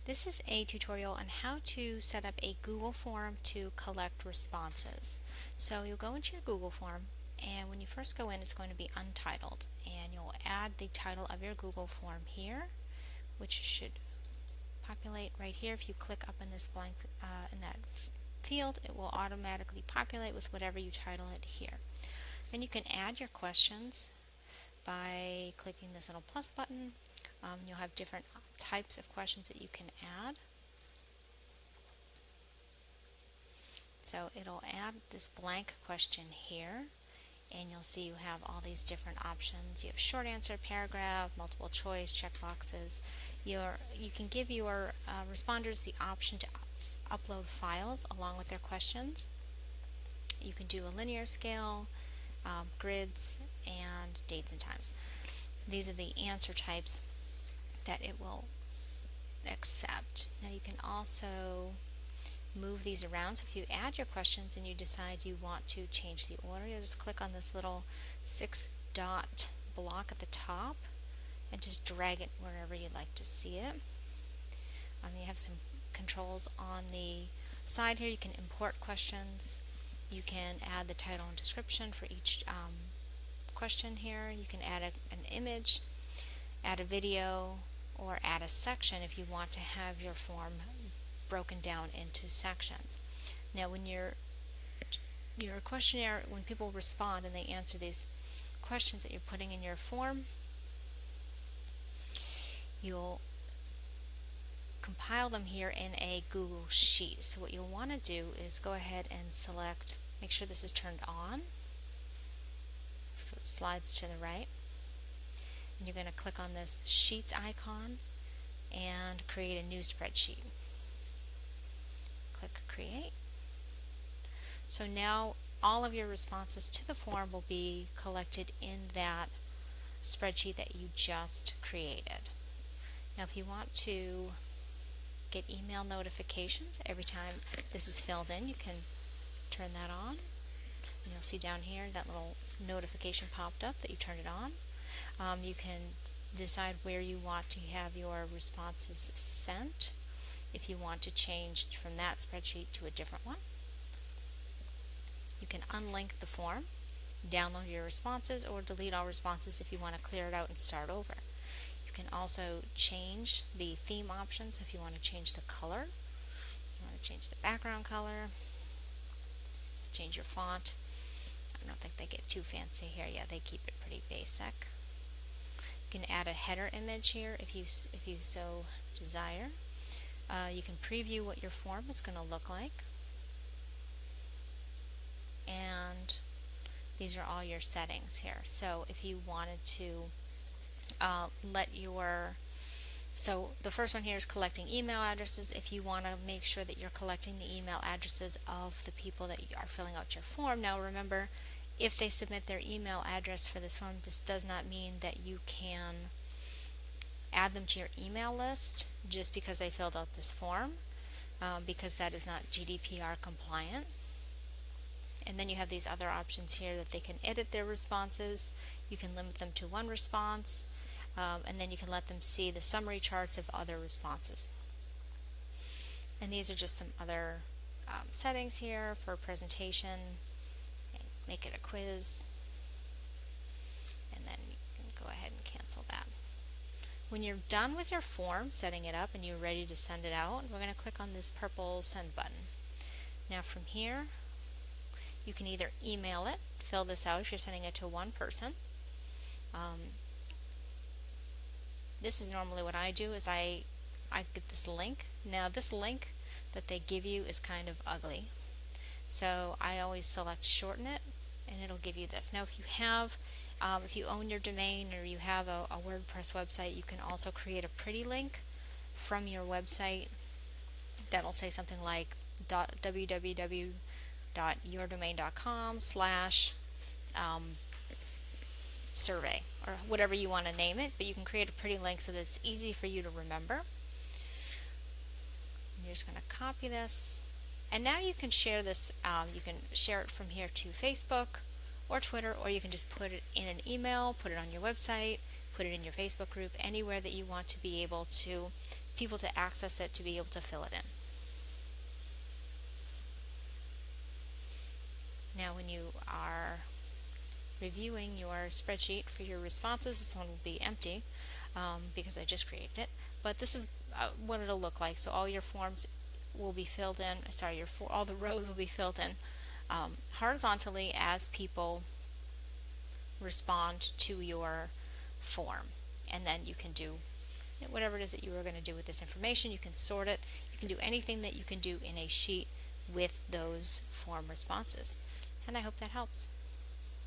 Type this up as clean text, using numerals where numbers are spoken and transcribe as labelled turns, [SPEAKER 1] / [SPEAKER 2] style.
[SPEAKER 1] This is a tutorial on how to set up a Google form to collect responses. So you'll go into your Google form, and when you first go in, it's going to be untitled, and you'll add the title of your Google form here, which should populate right here. If you click up in this blank in that field, it will automatically populate with whatever you title it here. Then you can add your questions by clicking this little plus button. You'll have different types of questions that you can add. So it'll add this blank question here, and you'll see you have all these different options. You have short answer, paragraph, multiple choice, checkboxes. You can give your responders the option to upload files along with their questions. You can do a linear scale, grids, and dates and times. These are the answer types that it will accept. Now you can also move these around. So if you add your questions and you decide you want to change the order, you'll just click on this little 6-dot block at the top and just drag it wherever you'd like to see it. You have some controls on the side here. You can import questions. You can add the title and description for each question here. You can add an image, add a video, or add a section if you want to have your form broken down into sections. Now when your questionnaire, when people respond and they answer these questions that you're putting in your form, you'll compile them here in a Google Sheet. So what you'll want to do is go ahead and select, make sure this is turned on, so it slides to the right. And you're going to click on this Sheets icon and create a new spreadsheet. Click Create. So now all of your responses to the form will be collected in that spreadsheet that you just created. Now if you want to get email notifications every time this is filled in, you can turn that on. And you'll see down here that little notification popped up that you turned it on. You can decide where you want to have your responses sent, if you want to change from that spreadsheet to a different one. You can unlink the form, download your responses, or delete all responses if you want to clear it out and start over. You can also change the theme options if you want to change the color. You want to change the background color, change your font. I don't think they get too fancy here. Yeah, they keep it pretty basic. You can add a header image here if you so desire. You can preview what your form is going to look like. And these are all your settings here. So if you wanted to so the first one here is collecting email addresses. If you want to make sure that you're collecting the email addresses of the people that are filling out your form. Now remember, if they submit their email address for this form, this does not mean that you can add them to your email list just because they filled out this form, because that is not GDPR compliant. And then you have these other options here that they can edit their responses. You can limit them to one response, and then you can let them see the summary charts of other responses. And these are just some other settings here for presentation. Make it a quiz, and then you can go ahead and cancel that. When you're done with your form, setting it up, and you're ready to send it out, we're going to click on this purple send button. Now from here, you can either email it, fill this out if you're sending it to one person. This is normally what I do, is I get this link. Now this link that they give you is kind of ugly, so I always select shorten it, and it'll give you this. Now if you own your domain or you have a WordPress website, you can also create a pretty link from your website that'll say something like www.yourdomain.com/survey or whatever you want to name it, but you can create a pretty link so that it's easy for you to remember. And you're just going to copy this, and now you can share this. You can share it from here to Facebook or Twitter, or you can just put it in an email, put it on your website, put it in your Facebook group, anywhere that you want to be able to people to access it to be able to fill it in. Now when you are reviewing your spreadsheet for your responses, this one will be empty because I just created it, but this is what it'll look like. So all your forms will be filled in, all the rows will be filled in horizontally as people respond to your form. And then you can do whatever it is that you are going to do with this information. You can sort it. You can do anything that you can do in a sheet with those form responses. And I hope that helps.